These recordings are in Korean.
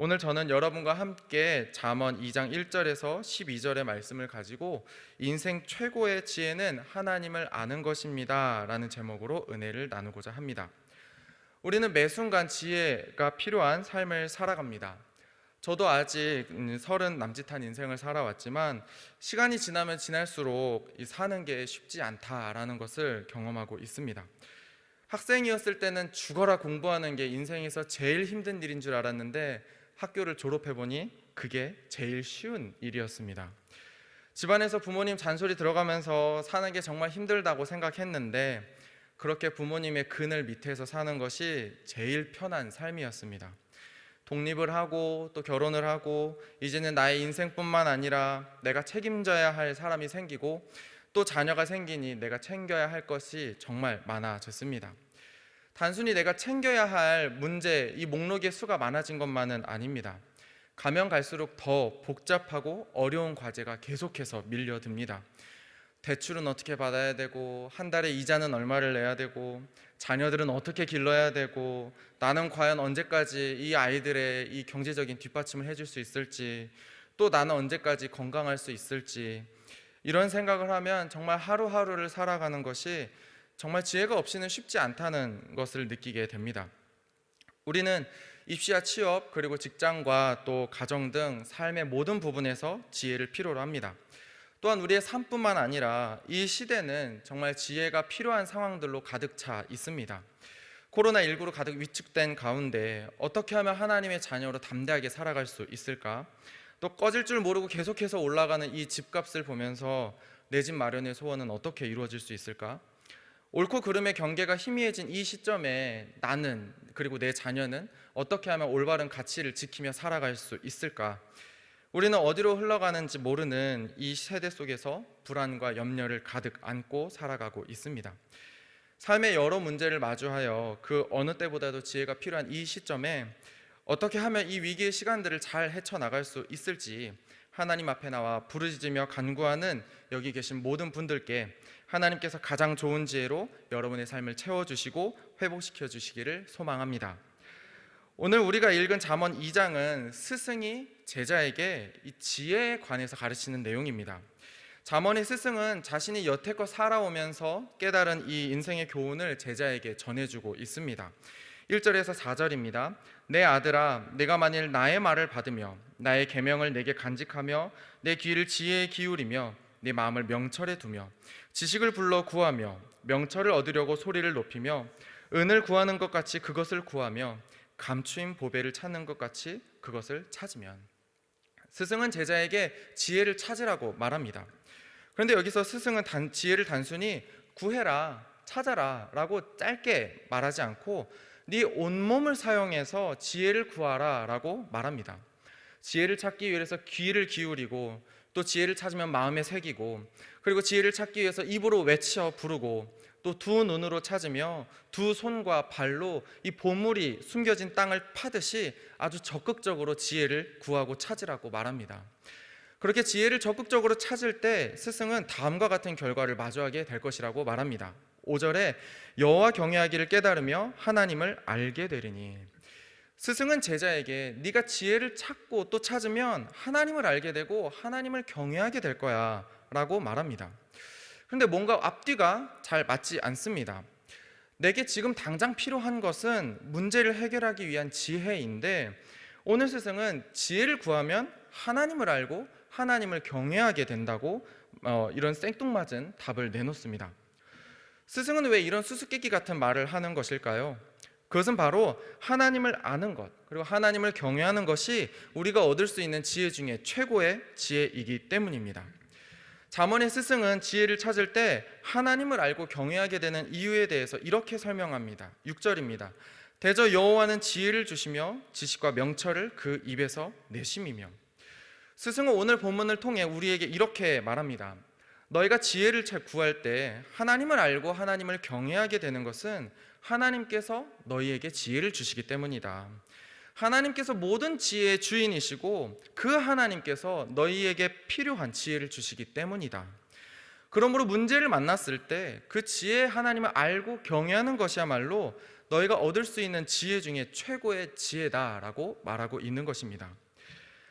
오늘 저는 여러분과 함께 잠언 2장 1절에서 12절의 말씀을 가지고 인생 최고의 지혜는 하나님을 아는 것입니다 라는 제목으로 은혜를 나누고자 합니다. 우리는 매 순간 지혜가 필요한 삶을 살아갑니다. 저도 아직 30 남짓한 인생을 살아왔지만 시간이 지나면 지날수록 사는 게 쉽지 않다라는 것을 경험하고 있습니다. 학생이었을 때는 죽어라 공부하는 게 인생에서 제일 힘든 일인 줄 알았는데 학교를 졸업해보니 그게 제일 쉬운 일이었습니다. 집안에서 부모님 잔소리 들어가면서 사는 게 정말 힘들다고 생각했는데 그렇게 부모님의 그늘 밑에서 사는 것이 제일 편한 삶이었습니다. 독립을 하고 또 결혼을 하고 이제는 나의 인생뿐만 아니라 내가 책임져야 할 사람이 생기고 또 자녀가 생기니 내가 챙겨야 할 것이 정말 많아졌습니다. 단순히 내가 챙겨야 할 문제, 이 목록의 수가 많아진 것만은 아닙니다. 가면 갈수록 더 복잡하고 어려운 과제가 계속해서 밀려듭니다. 대출은 어떻게 받아야 되고 한 달에 이자는 얼마를 내야 되고 자녀들은 어떻게 길러야 되고 나는 과연 언제까지 이 아이들의 이 경제적인 뒷받침을 해줄 수 있을지, 또 나는 언제까지 건강할 수 있을지, 이런 생각을 하면 정말 하루하루를 살아가는 것이 정말 지혜가 없이는 쉽지 않다는 것을 느끼게 됩니다. 우리는 입시와 취업, 그리고 직장과 또 가정 등 삶의 모든 부분에서 지혜를 필요로 합니다. 또한 우리의 삶뿐만 아니라 이 시대는 정말 지혜가 필요한 상황들로 가득 차 있습니다. 코로나19로 가득 위축된 가운데 어떻게 하면 하나님의 자녀로 담대하게 살아갈 수 있을까? 또 꺼질 줄 모르고 계속해서 올라가는 이 집값을 보면서 내 집 마련의 소원은 어떻게 이루어질 수 있을까? 옳고 그름의 경계가 희미해진 이 시점에 나는, 그리고 내 자녀는 어떻게 하면 올바른 가치를 지키며 살아갈 수 있을까? 우리는 어디로 흘러가는지 모르는 이 세대 속에서 불안과 염려를 가득 안고 살아가고 있습니다. 삶의 여러 문제를 마주하여 그 어느 때보다도 지혜가 필요한 이 시점에 어떻게 하면 이 위기의 시간들을 잘 헤쳐나갈 수 있을지 하나님 앞에 나와 부르짖으며 간구하는 여기 계신 모든 분들께 하나님께서 가장 좋은 지혜로 여러분의 삶을 채워주시고 회복시켜 주시기를 소망합니다. 오늘 우리가 읽은 잠언 2장은 스승이 제자에게 이 지혜에 관해서 가르치는 내용입니다. 잠언의 스승은 자신이 여태껏 살아오면서 깨달은 이 인생의 교훈을 제자에게 전해주고 있습니다. 1절에서 4절입니다. 내 아들아, 내가 만일 나의 말을 받으며 나의 계명을 내게 간직하며 내 귀를 지혜에 기울이며 내 마음을 명철에 두며 지식을 불러 구하며 명철을 얻으려고 소리를 높이며 은을 구하는 것 같이 그것을 구하며 감추인 보배를 찾는 것 같이 그것을 찾으면. 스승은 제자에게 지혜를 찾으라고 말합니다. 그런데 여기서 스승은 지혜를 단순히 구해라, 찾아라 라고 짧게 말하지 않고 네 온몸을 사용해서 지혜를 구하라 라고 말합니다. 지혜를 찾기 위해서 귀를 기울이고 또 지혜를 찾으면 마음에 새기고, 그리고 지혜를 찾기 위해서 입으로 외쳐 부르고, 또 두 눈으로 찾으며 두 손과 발로 이 보물이 숨겨진 땅을 파듯이 아주 적극적으로 지혜를 구하고 찾으라고 말합니다. 그렇게 지혜를 적극적으로 찾을 때 스승은 다음과 같은 결과를 마주하게 될 것이라고 말합니다. 5절에 여호와 경외하기를 깨달으며 하나님을 알게 되리니. 스승은 제자에게 네가 지혜를 찾고 또 찾으면 하나님을 알게 되고 하나님을 경외하게 될 거야 라고 말합니다. 그런데 뭔가 앞뒤가 잘 맞지 않습니다. 내게 지금 당장 필요한 것은 문제를 해결하기 위한 지혜인데 오늘 스승은 지혜를 구하면 하나님을 알고 하나님을 경외하게 된다고 이런 생뚱맞은 답을 내놓습니다. 스승은 왜 이런 수수께끼 같은 말을 하는 것일까요? 그것은 바로 하나님을 아는 것, 그리고 하나님을 경외하는 것이 우리가 얻을 수 있는 지혜 중에 최고의 지혜이기 때문입니다. 잠언의 스승은 지혜를 찾을 때 하나님을 알고 경외하게 되는 이유에 대해서 이렇게 설명합니다. 6절입니다. 대저 여호와는 지혜를 주시며 지식과 명철을 그 입에서 내심이며. 스승은 오늘 본문을 통해 우리에게 이렇게 말합니다. 너희가 지혜를 구할 때 하나님을 알고 하나님을 경외하게 되는 것은 하나님께서 너희에게 지혜를 주시기 때문이다. 하나님께서 모든 지혜의 주인이시고 그 하나님께서 너희에게 필요한 지혜를 주시기 때문이다. 그러므로 문제를 만났을 때 그 지혜의 하나님을 알고 경외하는 것이야말로 너희가 얻을 수 있는 지혜 중에 최고의 지혜다라고 말하고 있는 것입니다.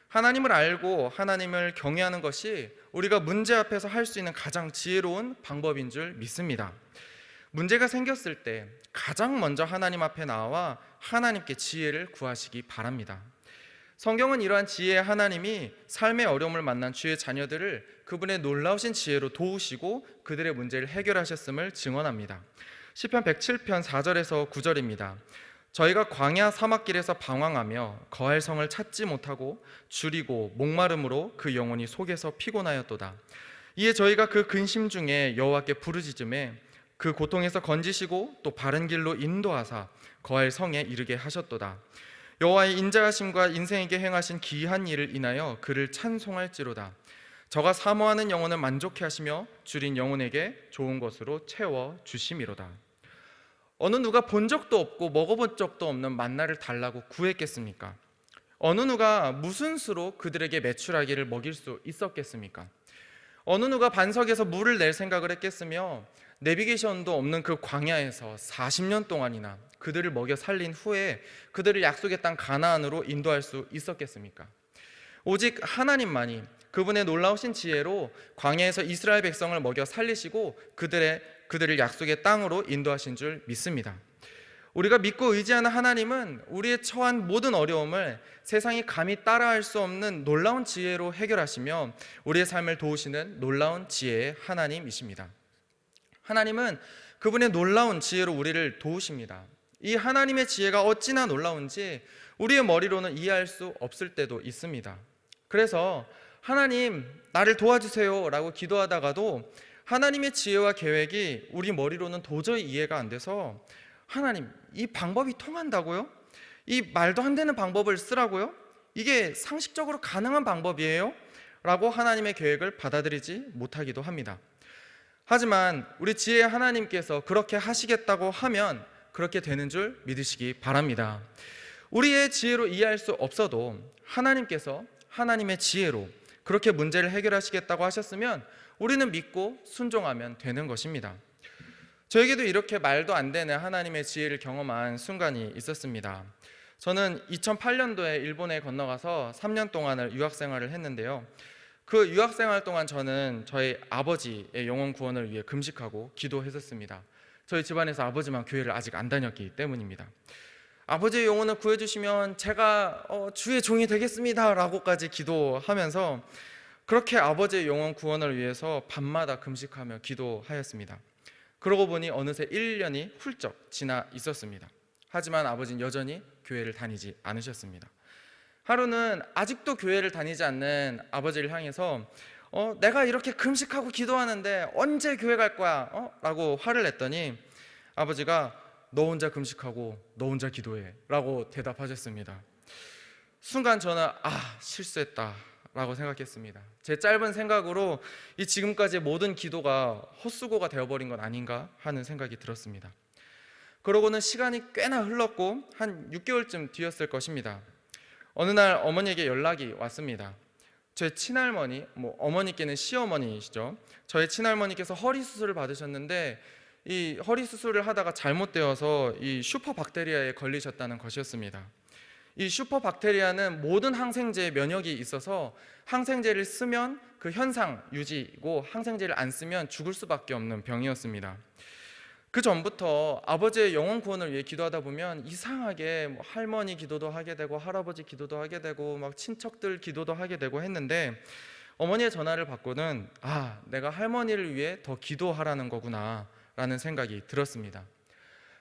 하나님을 알고 하나님을 경외하는 것이 우리가 문제 앞에서 할 수 있는 가장 지혜로운 방법인 줄 믿습니다. 문제가 생겼을 때 가장 먼저 하나님 앞에 나와 하나님께 지혜를 구하시기 바랍니다. 성경은 이러한 지혜의 하나님이 삶의 어려움을 만난 주의 자녀들을 그분의 놀라우신 지혜로 도우시고 그들의 문제를 해결하셨음을 증언합니다. 시편 107편 4절에서 9절입니다. 저희가 광야 사막길에서 방황하며 거할 성을 찾지 못하고 줄이고 목마름으로 그 영혼이 속에서 피곤하였도다. 이에 저희가 그 근심 중에 여호와께 부르짖음에 그 고통에서 건지시고 또 바른 길로 인도하사 거할 성에 이르게 하셨도다. 여호와의 인자하심과 인생에게 행하신 기이한 일을 인하여 그를 찬송할지로다. 저가 사모하는 영혼을 만족해 하시며 줄인 영혼에게 좋은 것으로 채워 주심이로다. 어느 누가 본 적도 없고 먹어본 적도 없는 만나를 달라고 구했겠습니까? 어느 누가 무슨 수로 그들에게 메추라기를 먹일 수 있었겠습니까? 어느 누가 반석에서 물을 낼 생각을 했겠으며 내비게이션도 없는 그 광야에서 40년 동안이나 그들을 먹여 살린 후에 그들을 약속의 땅 가나안으로 인도할 수 있었겠습니까? 오직 하나님만이 그분의 놀라우신 지혜로 광야에서 이스라엘 백성을 먹여 살리시고 그들을 약속의 땅으로 인도하신 줄 믿습니다. 우리가 믿고 의지하는 하나님은 우리의 처한 모든 어려움을 세상이 감히 따라할 수 없는 놀라운 지혜로 해결하시며 우리의 삶을 도우시는 놀라운 지혜의 하나님이십니다. 하나님은 그분의 놀라운 지혜로 우리를 도우십니다. 이 하나님의 지혜가 어찌나 놀라운지 우리의 머리로는 이해할 수 없을 때도 있습니다. 그래서 하나님 나를 도와주세요 라고 기도하다가도 하나님의 지혜와 계획이 우리 머리로는 도저히 이해가 안 돼서 하나님 이 방법이 통한다고요? 이 말도 안 되는 방법을 쓰라고요? 이게 상식적으로 가능한 방법이에요? 라고 하나님의 계획을 받아들이지 못하기도 합니다. 하지만 우리 지혜의 하나님께서 그렇게 하시겠다고 하면 그렇게 되는 줄 믿으시기 바랍니다. 우리의 지혜로 이해할 수 없어도 하나님께서 하나님의 지혜로 그렇게 문제를 해결하시겠다고 하셨으면 우리는 믿고 순종하면 되는 것입니다. 저에게도 이렇게 말도 안 되는 하나님의 지혜를 경험한 순간이 있었습니다. 저는 2008년도에 일본에 건너가서 3년 동안을 유학생활을 했는데요. 그 유학생활 동안 저는 저희 아버지의 영혼 구원을 위해 금식하고 기도했었습니다. 저희 집안에서 아버지만 교회를 아직 안 다녔기 때문입니다. 아버지의 영혼을 구해주시면 제가 주의 종이 되겠습니다 라고까지 기도하면서 그렇게 아버지의 영혼 구원을 위해서 밤마다 금식하며 기도하였습니다. 그러고 보니 어느새 1년이 훌쩍 지나 있었습니다. 하지만 아버지는 여전히 교회를 다니지 않으셨습니다. 하루는 아직도 교회를 다니지 않는 아버지를 향해서 내가 이렇게 금식하고 기도하는데 언제 교회 갈 거야? 라고 화를 냈더니 아버지가 너 혼자 금식하고 너 혼자 기도해 라고 대답하셨습니다. 순간 저는 실수했다 라고 생각했습니다. 제 짧은 생각으로 이 지금까지의 모든 기도가 헛수고가 되어버린 건 아닌가 하는 생각이 들었습니다. 그러고는 시간이 꽤나 흘렀고 한 6개월쯤 뒤였을 것입니다. 어느 날 어머니에게 연락이 왔습니다. 저희 친할머니, 어머니께는 시어머니시죠. 저희 친할머니께서 허리 수술을 받으셨는데 이 허리 수술을 하다가 잘못되어서 이 슈퍼박테리아에 걸리셨다는 것이었습니다. 이 슈퍼박테리아는 모든 항생제에 면역이 있어서 항생제를 쓰면 그 현상 유지고 항생제를 안 쓰면 죽을 수밖에 없는 병이었습니다. 그 전부터 아버지의 영혼 구원을 위해 기도하다 보면 이상하게 할머니 기도도 하게 되고 할아버지 기도도 하게 되고 막 친척들 기도도 하게 되고 했는데 어머니의 전화를 받고는 내가 할머니를 위해 더 기도하라는 거구나 라는 생각이 들었습니다.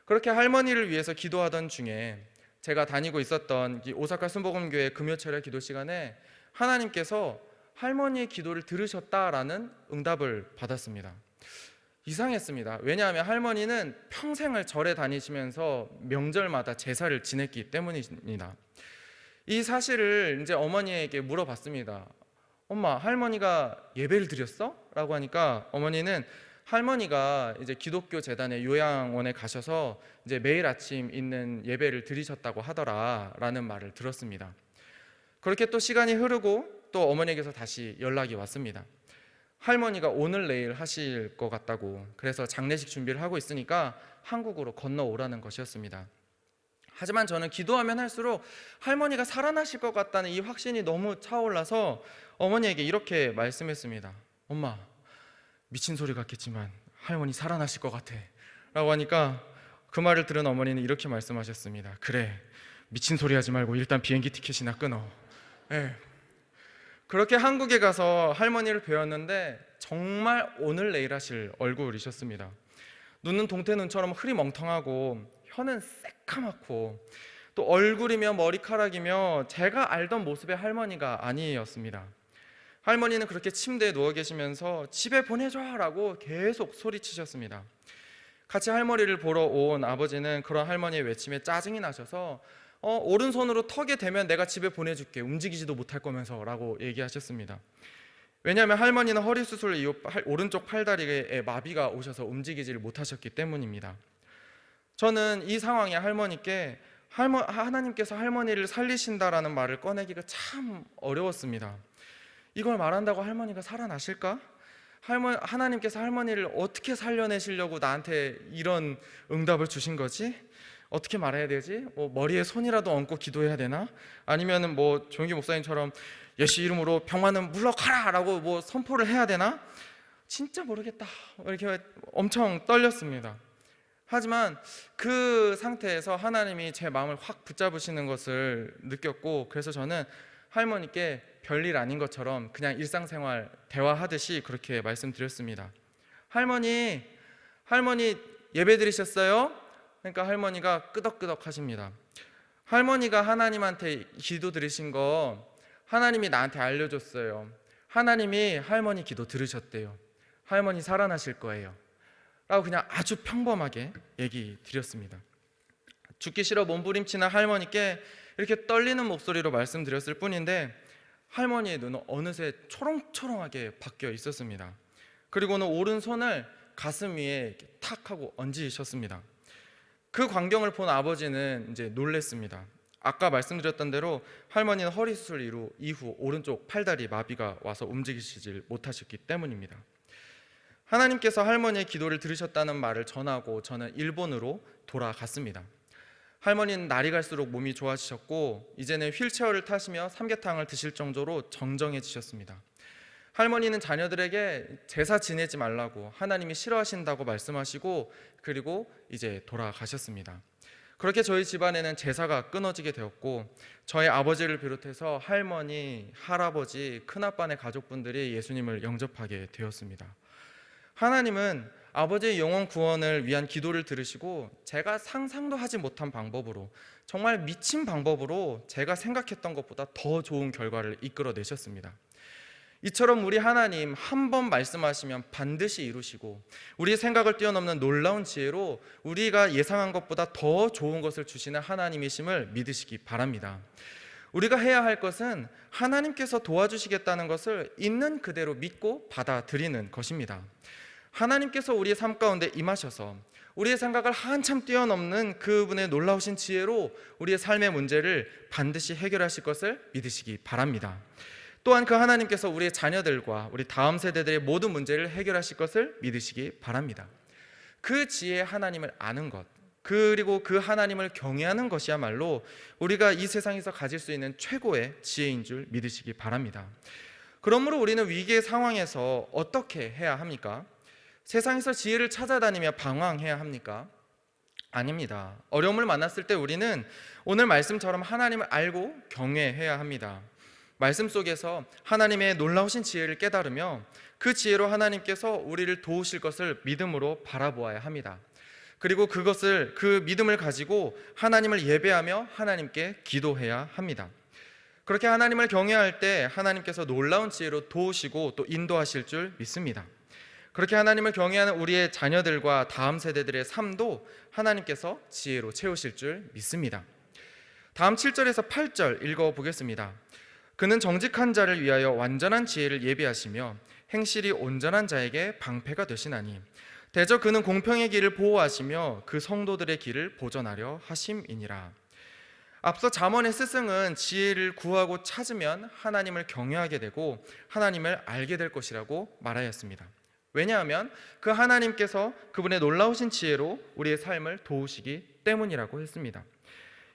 그렇게 할머니를 위해서 기도하던 중에 제가 다니고 있었던 이 오사카 순복음교회 금요철야 기도 시간에 하나님께서 할머니의 기도를 들으셨다라는 응답을 받았습니다. 이상했습니다. 왜냐하면 할머니는 평생을 절에 다니시면서 명절마다 제사를 지냈기 때문입니다. 이 사실을 이제 어머니에게 물어봤습니다. 엄마, 할머니가 예배를 드렸어? 라고 하니까 어머니는 할머니가 이제 기독교 재단의 요양원에 가셔서 이제 매일 아침 있는 예배를 드리셨다고 하더라라는 말을 들었습니다. 그렇게 또 시간이 흐르고 또 어머니에게서 다시 연락이 왔습니다. 할머니가 오늘 내일 하실 것 같다고, 그래서 장례식 준비를 하고 있으니까 한국으로 건너오라는 것이었습니다. 하지만 저는 기도하면 할수록 할머니가 살아나실 것 같다는 이 확신이 너무 차올라서 어머니에게 이렇게 말씀했습니다. 엄마, 미친 소리 같겠지만 할머니 살아나실 것 같아 라고 하니까 그 말을 들은 어머니는 이렇게 말씀하셨습니다. 그래, 미친 소리 하지 말고 일단 비행기 티켓이나 끊어. 네. 그렇게 한국에 가서 할머니를 뵈었는데 정말 오늘 내일 하실 얼굴이셨습니다. 눈은 동태눈처럼 흐리멍텅하고 혀는 새카맣고 또 얼굴이며 머리카락이며 제가 알던 모습의 할머니가 아니었습니다. 할머니는 그렇게 침대에 누워 계시면서 집에 보내줘라고 계속 소리치셨습니다. 같이 할머니를 보러 온 아버지는 그런 할머니의 외침에 짜증이 나셔서 오른손으로 턱에 대면 내가 집에 보내줄게, 움직이지도 못할 거면서 라고 얘기하셨습니다. 왜냐하면 할머니는 허리 수술 이후 오른쪽 팔다리에 마비가 오셔서 움직이지를 못하셨기 때문입니다. 저는 이 상황에 할머니께 하나님께서 할머니를 살리신다라는 말을 꺼내기가 참 어려웠습니다. 이걸 말한다고 할머니가 살아나실까? 하나님께서 할머니를 어떻게 살려내시려고 나한테 이런 응답을 주신 거지? 어떻게 말해야 되지? 머리에 손이라도 얹고 기도해야 되나? 아니면은 조용기 목사님처럼 예수 이름으로 병만은 물러가라 라고 선포를 해야 되나? 진짜 모르겠다. 이렇게 엄청 떨렸습니다. 하지만 그 상태에서 하나님이 제 마음을 확 붙잡으시는 것을 느꼈고, 그래서 저는 할머니께 별일 아닌 것처럼 그냥 일상생활 대화하듯이 그렇게 말씀드렸습니다. 할머니 예배 드리셨어요? 그러니까 할머니가 끄덕끄덕 하십니다. 할머니가 하나님한테 기도 드리신 거 하나님이 나한테 알려줬어요. 하나님이 할머니 기도 들으셨대요. 할머니 살아나실 거예요 라고 그냥 아주 평범하게 얘기 드렸습니다. 죽기 싫어 몸부림치는 할머니께 이렇게 떨리는 목소리로 말씀드렸을 뿐인데 할머니의 눈은 어느새 초롱초롱하게 바뀌어 있었습니다. 그리고는 오른손을 가슴 위에 이렇게 탁 하고 얹으셨습니다. 그 광경을 본 아버지는 이제 놀랬습니다. 아까 말씀드렸던 대로 할머니는 허리 수술 이후 오른쪽 팔다리 마비가 와서 움직이시질 못하셨기 때문입니다. 하나님께서 할머니의 기도를 들으셨다는 말을 전하고 저는 일본으로 돌아갔습니다. 할머니는 날이 갈수록 몸이 좋아지셨고 이제는 휠체어를 타시며 삼계탕을 드실 정도로 정정해지셨습니다. 할머니는 자녀들에게 제사 지내지 말라고 하나님이 싫어하신다고 말씀하시고 그리고 이제 돌아가셨습니다. 그렇게 저희 집안에는 제사가 끊어지게 되었고 저희 아버지를 비롯해서 할머니, 할아버지, 큰아빠네 가족분들이 예수님을 영접하게 되었습니다. 하나님은 아버지의 영혼 구원을 위한 기도를 들으시고 제가 상상도 하지 못한 방법으로, 정말 미친 방법으로 제가 생각했던 것보다 더 좋은 결과를 이끌어내셨습니다. 이처럼 우리 하나님 한 번 말씀하시면 반드시 이루시고 우리의 생각을 뛰어넘는 놀라운 지혜로 우리가 예상한 것보다 더 좋은 것을 주시는 하나님이심을 믿으시기 바랍니다. 우리가 해야 할 것은 하나님께서 도와주시겠다는 것을 있는 그대로 믿고 받아들이는 것입니다. 하나님께서 우리의 삶 가운데 임하셔서 우리의 생각을 한참 뛰어넘는 그분의 놀라우신 지혜로 우리의 삶의 문제를 반드시 해결하실 것을 믿으시기 바랍니다. 또한 그 하나님께서 우리의 자녀들과 우리 다음 세대들의 모든 문제를 해결하실 것을 믿으시기 바랍니다. 그 지혜의 하나님을 아는 것, 그리고 그 하나님을 경외하는 것이야말로 우리가 이 세상에서 가질 수 있는 최고의 지혜인 줄 믿으시기 바랍니다. 그러므로 우리는 위기의 상황에서 어떻게 해야 합니까? 세상에서 지혜를 찾아다니며 방황해야 합니까? 아닙니다. 어려움을 만났을 때 우리는 오늘 말씀처럼 하나님을 알고 경외해야 합니다. 말씀 속에서 하나님의 놀라우신 지혜를 깨달으며 그 지혜로 하나님께서 우리를 도우실 것을 믿음으로 바라보아야 합니다. 그리고 그 믿음을 가지고 하나님을 예배하며 하나님께 기도해야 합니다. 그렇게 하나님을 경외할 때 하나님께서 놀라운 지혜로 도우시고 또 인도하실 줄 믿습니다. 그렇게 하나님을 경외하는 우리의 자녀들과 다음 세대들의 삶도 하나님께서 지혜로 채우실 줄 믿습니다. 다음 7절에서 8절 읽어보겠습니다. 그는 정직한 자를 위하여 완전한 지혜를 예비하시며 행실이 온전한 자에게 방패가 되시나니 대저 그는 공평의 길을 보호하시며 그 성도들의 길을 보전하려 하심이니라. 앞서 잠언의 스승은 지혜를 구하고 찾으면 하나님을 경외하게 되고 하나님을 알게 될 것이라고 말하였습니다. 왜냐하면 그 하나님께서 그분의 놀라우신 지혜로 우리의 삶을 도우시기 때문이라고 했습니다.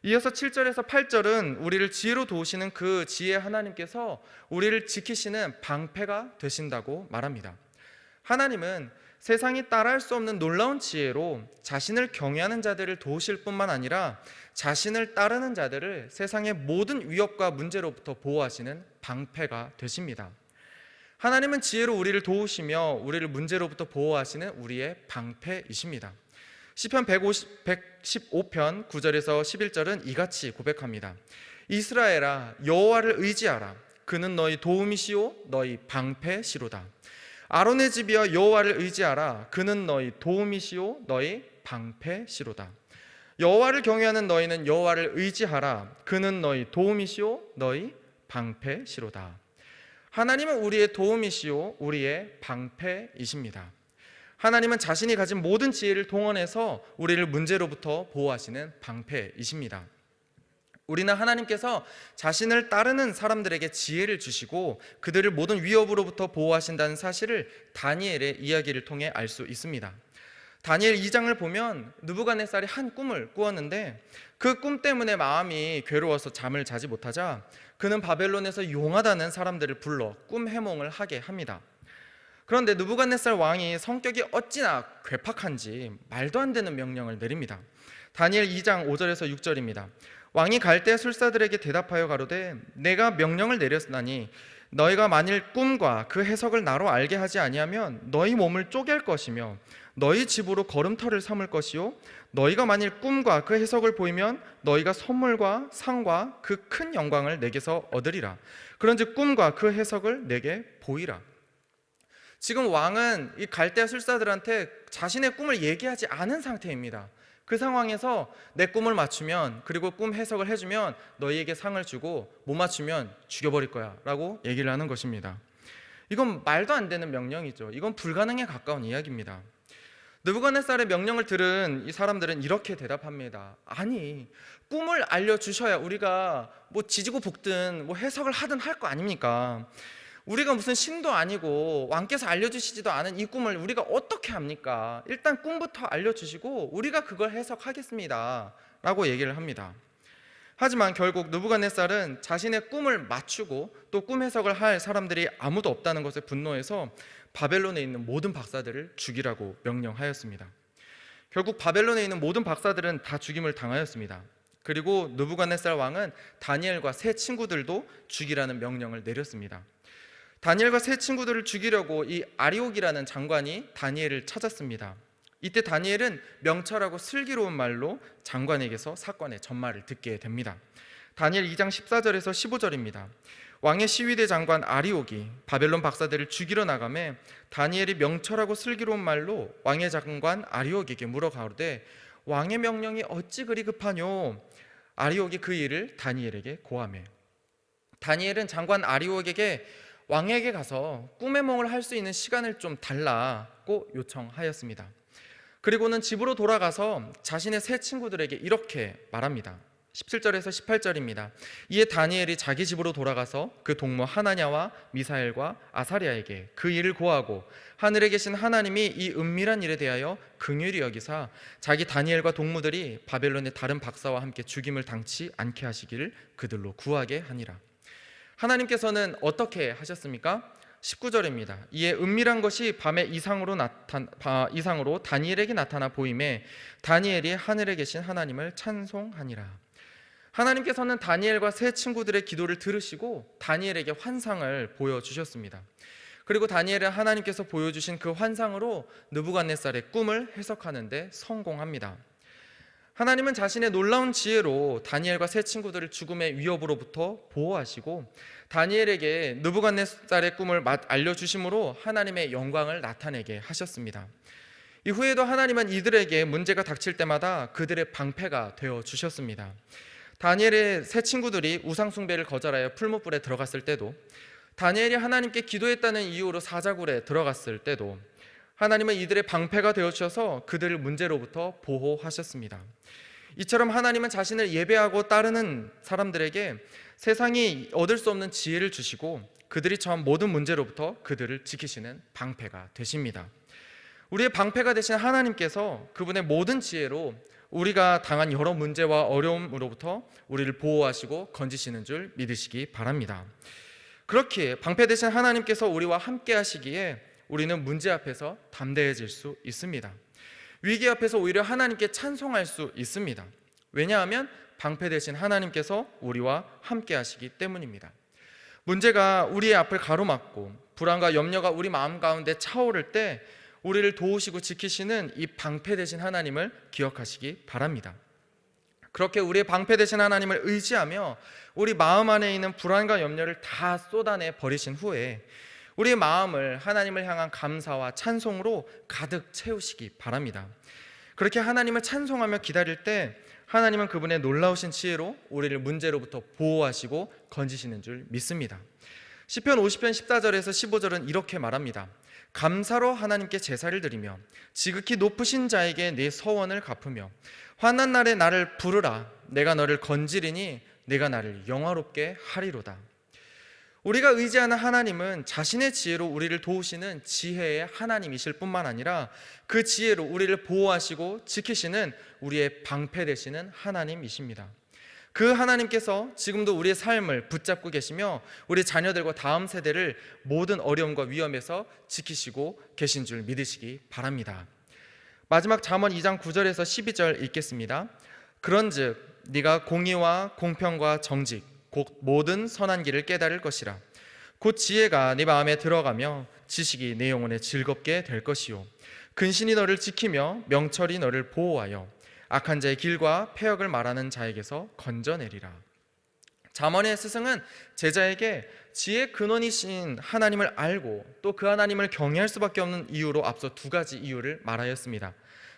이어서 7절에서 8절은 우리를 지혜로 도우시는 그 지혜 하나님께서 우리를 지키시는 방패가 되신다고 말합니다. 하나님은 세상이 따라할 수 없는 놀라운 지혜로 자신을 경외하는 자들을 도우실 뿐만 아니라 자신을 따르는 자들을 세상의 모든 위협과 문제로부터 보호하시는 방패가 되십니다. 하나님은 지혜로 우리를 도우시며 우리를 문제로부터 보호하시는 우리의 방패이십니다. 시편 115편 9절에서 11절은 이같이 고백합니다. 이스라엘아, 여호와를 의지하라. 그는 너희 도움이시오 너희 방패시로다. 아론의 집이여, 여호와를 의지하라. 그는 너희 도움이시오 너희 방패시로다. 여호와를 경외하는 너희는 여호와를 의지하라. 그는 너희 도움이시오 너희 방패시로다. 하나님은 우리의 도움이시오 우리의 방패이십니다. 하나님은 자신이 가진 모든 지혜를 동원해서 우리를 문제로부터 보호하시는 방패이십니다. 우리는 하나님께서 자신을 따르는 사람들에게 지혜를 주시고 그들을 모든 위협으로부터 보호하신다는 사실을 다니엘의 이야기를 통해 알 수 있습니다. 다니엘 2장을 보면 느부갓네살이 한 꿈을 꾸었는데 그 꿈 때문에 마음이 괴로워서 잠을 자지 못하자 그는 바벨론에서 용하다는 사람들을 불러 꿈 해몽을 하게 합니다. 그런데 느부갓네살 왕이 성격이 어찌나 괴팍한지 말도 안 되는 명령을 내립니다. 다니엘 2장 5절에서 6절입니다. 왕이 갈대 술사들에게 대답하여 가로되 내가 명령을 내렸으나니 너희가 만일 꿈과 그 해석을 나로 알게 하지 아니하면 너희 몸을 쪼갤 것이며 너희 집으로 걸음터를 삼을 것이요 너희가 만일 꿈과 그 해석을 보이면 너희가 선물과 상과 그 큰 영광을 내게서 얻으리라. 그런즉 꿈과 그 해석을 내게 보이라. 지금 왕은 이 갈대아 술사들한테 자신의 꿈을 얘기하지 않은 상태입니다. 그 상황에서 내 꿈을 맞추면, 그리고 꿈 해석을 해주면 너희에게 상을 주고 못 맞추면 죽여버릴 거야 라고 얘기를 하는 것입니다. 이건 말도 안 되는 명령이죠. 이건 불가능에 가까운 이야기입니다. 느부갓네살의 명령을 들은 이 사람들은 이렇게 대답합니다. 아니, 꿈을 알려주셔야 우리가 뭐 지지고 볶든 뭐 해석을 하든 할 거 아닙니까? 우리가 무슨 신도 아니고 왕께서 알려주시지도 않은 이 꿈을 우리가 어떻게 합니까? 일단 꿈부터 알려주시고 우리가 그걸 해석하겠습니다 라고 얘기를 합니다. 하지만 결국 느부갓네살은 자신의 꿈을 맞추고 또 꿈 해석을 할 사람들이 아무도 없다는 것에 분노해서 바벨론에 있는 모든 박사들을 죽이라고 명령하였습니다. 결국 바벨론에 있는 모든 박사들은 다 죽임을 당하였습니다. 그리고 느부갓네살 왕은 다니엘과 세 친구들도 죽이라는 명령을 내렸습니다. 다니엘과 세 친구들을 죽이려고 이 아리옥이라는 장관이 다니엘을 찾았습니다. 이때 다니엘은 명철하고 슬기로운 말로 장관에게서 사건의 전말을 듣게 됩니다. 다니엘 2장 14절에서 15절입니다. 왕의 시위대 장관 아리옥이 바벨론 박사들을 죽이러 나가매 다니엘이 명철하고 슬기로운 말로 왕의 장관 아리옥에게 물어 가로되 왕의 명령이 어찌 그리 급하뇨? 아리옥이 그 일을 다니엘에게 고하매 다니엘은 장관 아리옥에게 왕에게 가서 꿈해몽을 할 수 있는 시간을 좀 달라고 요청하였습니다. 그리고는 집으로 돌아가서 자신의 세 친구들에게 이렇게 말합니다. 17절에서 18절입니다. 이에 다니엘이 자기 집으로 돌아가서 그 동무 하나냐와 미사엘과 아사리아에게 그 일을 고하고 하늘에 계신 하나님이 이 은밀한 일에 대하여 긍휼히 여기사 자기 다니엘과 동무들이 바벨론의 다른 박사와 함께 죽임을 당치 않게 하시기를 그들로 구하게 하니라. 하나님께서는 어떻게 하셨습니까? 19절입니다. 이에 은밀한 것이 밤에 이상으로 다니엘에게 나타나 보임에 다니엘이 하늘에 계신 하나님을 찬송하니라. 하나님께서는 다니엘과 세 친구들의 기도를 들으시고 다니엘에게 환상을 보여주셨습니다. 그리고 다니엘은 하나님께서 보여주신 그 환상으로 느부갓네살의 꿈을 해석하는 데 성공합니다. 하나님은 자신의 놀라운 지혜로 다니엘과 세 친구들을 죽음의 위협으로부터 보호하시고 다니엘에게 느부갓네살의 꿈을 알려주심으로 하나님의 영광을 나타내게 하셨습니다. 이후에도 하나님은 이들에게 문제가 닥칠 때마다 그들의 방패가 되어 주셨습니다. 다니엘의 세 친구들이 우상숭배를 거절하여 풀무불에 들어갔을 때도, 다니엘이 하나님께 기도했다는 이유로 사자굴에 들어갔을 때도 하나님은 이들의 방패가 되어 주셔서 그들을 문제로부터 보호하셨습니다. 이처럼 하나님은 자신을 예배하고 따르는 사람들에게 세상이 얻을 수 없는 지혜를 주시고 그들이 처한 모든 문제로부터 그들을 지키시는 방패가 되십니다. 우리의 방패가 되신 하나님께서 그분의 모든 지혜로 우리가 당한 여러 문제와 어려움으로부터 우리를 보호하시고 건지시는 줄 믿으시기 바랍니다. 그렇기에 방패 되신 하나님께서 우리와 함께 하시기에 우리는 문제 앞에서 담대해질 수 있습니다. 위기 앞에서 오히려 하나님께 찬송할 수 있습니다. 왜냐하면 방패 되신 하나님께서 우리와 함께 하시기 때문입니다. 문제가 우리의 앞을 가로막고 불안과 염려가 우리 마음 가운데 차오를 때 우리를 도우시고 지키시는 이 방패 되신 하나님을 기억하시기 바랍니다. 그렇게 우리의 방패 되신 하나님을 의지하며 우리 마음 안에 있는 불안과 염려를 다 쏟아내 버리신 후에 우리의 마음을 하나님을 향한 감사와 찬송으로 가득 채우시기 바랍니다. 그렇게 하나님을 찬송하며 기다릴 때 하나님은 그분의 놀라우신 지혜로 우리를 문제로부터 보호하시고 건지시는 줄 믿습니다. 시편 50편 14절에서 15절은 이렇게 말합니다. 감사로 하나님께 제사를 드리며 지극히 높으신 자에게 내 서원을 갚으며 환난 날에 나를 부르라. 내가 너를 건지리니 내가 나를 영화롭게 하리로다. 우리가 의지하는 하나님은 자신의 지혜로 우리를 도우시는 지혜의 하나님이실 뿐만 아니라 그 지혜로 우리를 보호하시고 지키시는 우리의 방패 되시는 하나님이십니다. 그 하나님께서 지금도 우리의 삶을 붙잡고 계시며 우리 자녀들과 다음 세대를 모든 어려움과 위험에서 지키시고 계신 줄 믿으시기 바랍니다. 마지막 잠언 2장 9절에서 12절 읽겠습니다. 그런즉 네가 공의와 공평과 정직 곧 모든 선한 길을 깨달을 것이라. 곧 지혜가 네 마음에 들어가며 지식이 네 영혼에 즐겁게 될 것이요 근신이 너를 지키며 명철이 너를 보호하여 악한 자의 길과 패역을 말하는 자에게서 건져내리라. 잠언의 스승은 제자에게 지혜의 근원이신 하나님을 알고 또 그 하나님을 경외할 수밖에 없는 이유로 앞서 두 가지 이유를 말하였습니다.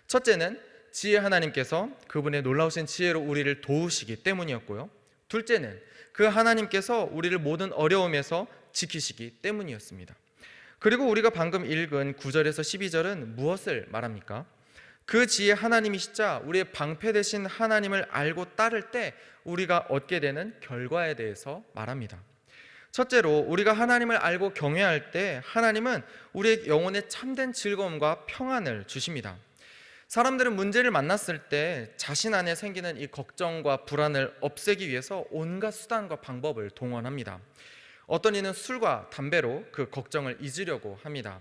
첫째는 지혜 하나님께서 그분의 놀라우신 지혜로 우리를 도우시기 때문이었고요, 둘째는 그 하나님께서 우리를 모든 어려움에서 지키시기 때문이었습니다. 그리고 우리가 방금 읽은 9절에서 12절은 무엇을 말합니까? 그 지혜 하나님이시자 우리의 방패 되신 하나님을 알고 따를 때 우리가 얻게 되는 결과에 대해서 말합니다. 첫째로 우리가 하나님을 알고 경외할 때 하나님은 우리의 영혼에 참된 즐거움과 평안을 주십니다. 사람들은 문제를 만났을 때 자신 안에 생기는 이 걱정과 불안을 없애기 위해서 온갖 수단과 방법을 동원합니다. 어떤 이는 술과 담배로 그 걱정을 잊으려고 합니다.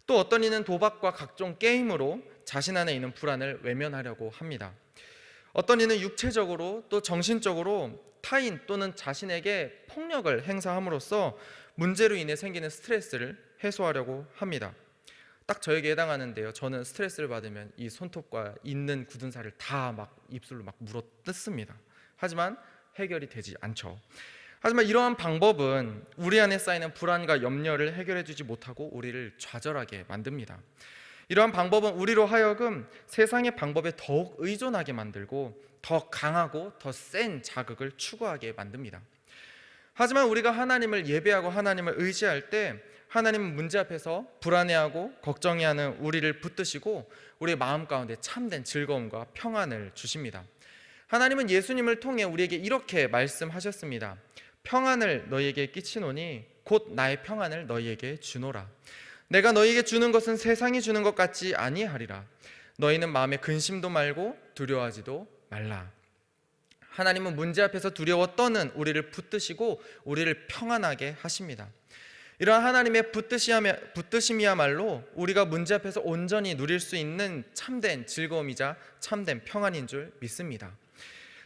또 어떤 이는 도박과 각종 게임으로 자신 안에 있는 불안을 외면하려고 합니다. 어떤 이는 육체적으로 또 정신적으로 타인 또는 자신에게 폭력을 행사함으로써 문제로 인해 생기는 스트레스를 해소하려고 합니다. 딱 저에게 해당하는데요, 저는 스트레스를 받으면 이 손톱과 있는 굳은 살을 다 막 입술로 막 물어 뜯습니다. 하지만 해결이 되지 않죠. 하지만 이러한 방법은 우리 안에 쌓이는 불안과 염려를 해결해 주지 못하고 우리를 좌절하게 만듭니다. 이러한 방법은 우리로 하여금 세상의 방법에 더욱 의존하게 만들고 더 강하고 더 센 자극을 추구하게 만듭니다. 하지만 우리가 하나님을 예배하고 하나님을 의지할 때 하나님은 문제 앞에서 불안해하고 걱정해하는 우리를 붙드시고 우리의 마음 가운데 참된 즐거움과 평안을 주십니다. 하나님은 예수님을 통해 우리에게 이렇게 말씀하셨습니다. 평안을 너희에게 끼치노니 곧 나의 평안을 너희에게 주노라. 내가 너희에게 주는 것은 세상이 주는 것 같지 아니하리라. 너희는 마음에 근심도 말고 두려워하지도 말라. 하나님은 문제 앞에서 두려워 떠는 우리를 붙드시고 우리를 평안하게 하십니다. 이러한 하나님의 붙드심이야말로 우리가 문제 앞에서 온전히 누릴 수 있는 참된 즐거움이자 참된 평안인 줄 믿습니다.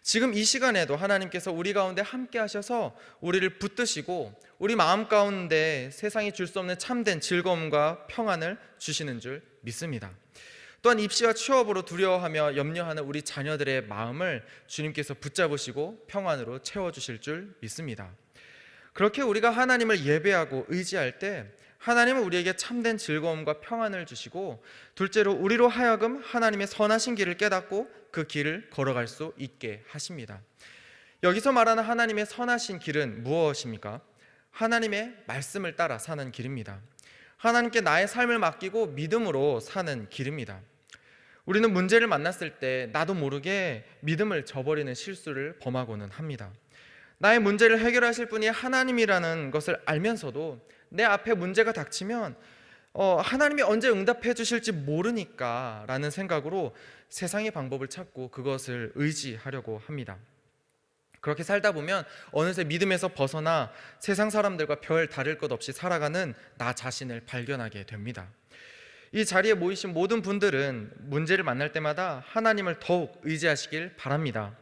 지금 이 시간에도 하나님께서 우리 가운데 함께 하셔서 우리를 붙드시고 우리 마음 가운데 세상이 줄 수 없는 참된 즐거움과 평안을 주시는 줄 믿습니다. 또한 입시와 취업으로 두려워하며 염려하는 우리 자녀들의 마음을 주님께서 붙잡으시고 평안으로 채워주실 줄 믿습니다. 그렇게 우리가 하나님을 예배하고 의지할 때 하나님은 우리에게 참된 즐거움과 평안을 주시고 둘째로 우리로 하여금 하나님의 선하신 길을 깨닫고 그 길을 걸어갈 수 있게 하십니다. 여기서 말하는 하나님의 선하신 길은 무엇입니까? 하나님의 말씀을 따라 사는 길입니다. 하나님께 나의 삶을 맡기고 믿음으로 사는 길입니다. 우리는 문제를 만났을 때 나도 모르게 믿음을 저버리는 실수를 범하고는 합니다. 나의 문제를 해결하실 분이 하나님이라는 것을 알면서도 내 앞에 문제가 닥치면 하나님이 언제 응답해 주실지 모르니까 라는 생각으로 세상의 방법을 찾고 그것을 의지하려고 합니다. 그렇게 살다 보면 어느새 믿음에서 벗어나 세상 사람들과 별 다를 것 없이 살아가는 나 자신을 발견하게 됩니다. 이 자리에 모이신 모든 분들은 문제를 만날 때마다 하나님을 더욱 의지하시길 바랍니다.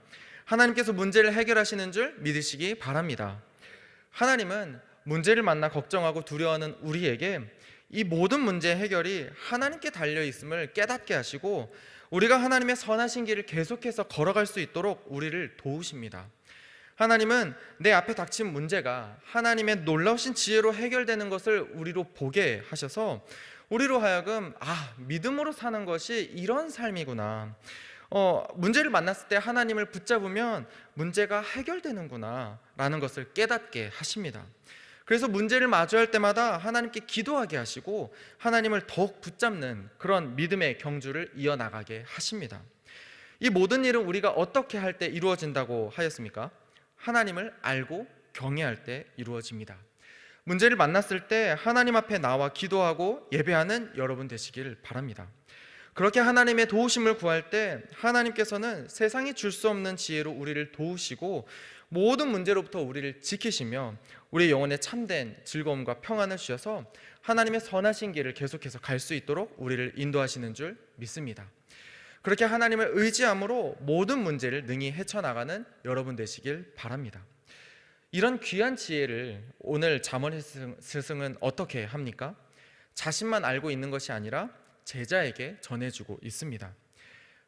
하나님께서 문제를 해결하시는 줄 믿으시기 바랍니다. 하나님은 문제를 만나 걱정하고 두려워하는 우리에게 이 모든 문제 해결이 하나님께 달려 있음을 깨닫게 하시고 우리가 하나님의 선하신 길을 계속해서 걸어갈 수 있도록 우리를 도우십니다. 하나님은 내 앞에 닥친 문제가 하나님의 놀라우신 지혜로 해결되는 것을 우리로 보게 하셔서 우리로 하여금 믿음으로 사는 것이 이런 삶이구나, 문제를 만났을 때 하나님을 붙잡으면 문제가 해결되는구나 라는 것을 깨닫게 하십니다. 그래서 문제를 마주할 때마다 하나님께 기도하게 하시고 하나님을 더욱 붙잡는 그런 믿음의 경주를 이어나가게 하십니다. 이 모든 일은 우리가 어떻게 할 때 이루어진다고 하였습니까? 하나님을 알고 경외할 때 이루어집니다. 문제를 만났을 때 하나님 앞에 나와 기도하고 예배하는 여러분 되시길 바랍니다. 그렇게 하나님의 도우심을 구할 때 하나님께서는 세상이 줄 수 없는 지혜로 우리를 도우시고 모든 문제로부터 우리를 지키시며 우리 영혼에 참된 즐거움과 평안을 주셔서 하나님의 선하신 길을 계속해서 갈 수 있도록 우리를 인도하시는 줄 믿습니다. 그렇게 하나님을 의지함으로 모든 문제를 능히 헤쳐나가는 여러분 되시길 바랍니다. 이런 귀한 지혜를 오늘 잠언의 스승은 어떻게 합니까? 자신만 알고 있는 것이 아니라 제자에게 전해주고 있습니다.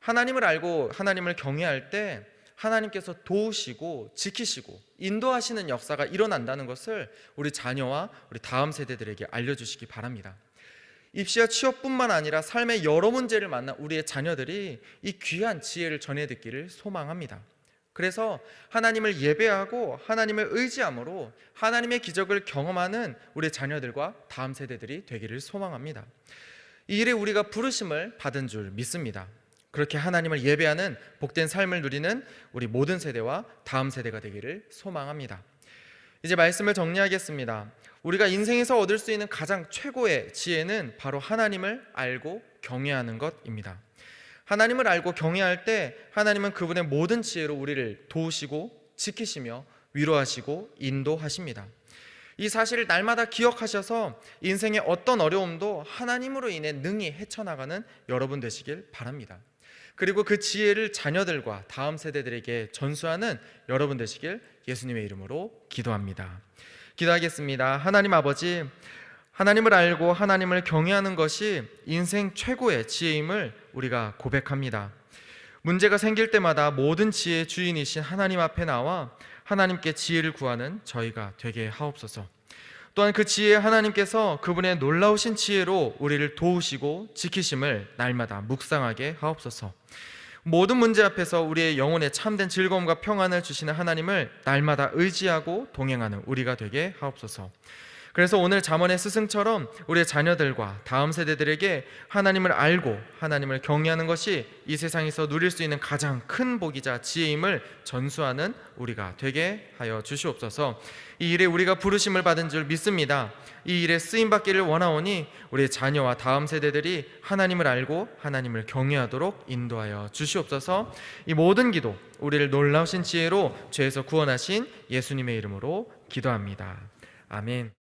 하나님을 알고 하나님을 경외할 때 하나님께서 도우시고 지키시고 인도하시는 역사가 일어난다는 것을 우리 자녀와 우리 다음 세대들에게 알려주시기 바랍니다. 입시와 취업뿐만 아니라 삶의 여러 문제를 만난 우리의 자녀들이 이 귀한 지혜를 전해 듣기를 소망합니다. 그래서 하나님을 예배하고 하나님을 의지함으로 하나님의 기적을 경험하는 우리 자녀들과 다음 세대들이 되기를 소망합니다. 이 일에 우리가 부르심을 받은 줄 믿습니다. 그렇게 하나님을 예배하는 복된 삶을 누리는 우리 모든 세대와 다음 세대가 되기를 소망합니다. 이제 말씀을 정리하겠습니다. 우리가 인생에서 얻을 수 있는 가장 최고의 지혜는 바로 하나님을 알고 경외하는 것입니다. 하나님을 알고 경외할 때 하나님은 그분의 모든 지혜로 우리를 도우시고 지키시며 위로하시고 인도하십니다. 이 사실을 날마다 기억하셔서 인생의 어떤 어려움도 하나님으로 인해 능히 헤쳐나가는 여러분 되시길 바랍니다. 그리고 그 지혜를 자녀들과 다음 세대들에게 전수하는 여러분 되시길 예수님의 이름으로 기도합니다. 기도하겠습니다. 하나님 아버지, 하나님을 알고 하나님을 경외하는 것이 인생 최고의 지혜임을 우리가 고백합니다. 문제가 생길 때마다 모든 지혜의 주인이신 하나님 앞에 나와 하나님께 지혜를 구하는 저희가 되게 하옵소서. 또한 그 지혜 하나님께서 그분의 놀라우신 지혜로 우리를 도우시고 지키심을 날마다 묵상하게 하옵소서. 모든 문제 앞에서 우리의 영혼에 참된 즐거움과 평안을 주시는 하나님을 날마다 의지하고 동행하는 우리가 되게 하옵소서. 그래서 오늘 잠언의 스승처럼 우리의 자녀들과 다음 세대들에게 하나님을 알고 하나님을 경외하는 것이 이 세상에서 누릴 수 있는 가장 큰 복이자 지혜임을 전수하는 우리가 되게 하여 주시옵소서. 이 일에 우리가 부르심을 받은 줄 믿습니다. 이 일에 쓰임받기를 원하오니 우리의 자녀와 다음 세대들이 하나님을 알고 하나님을 경외하도록 인도하여 주시옵소서. 이 모든 기도 우리를 놀라우신 지혜로 죄에서 구원하신 예수님의 이름으로 기도합니다. 아멘.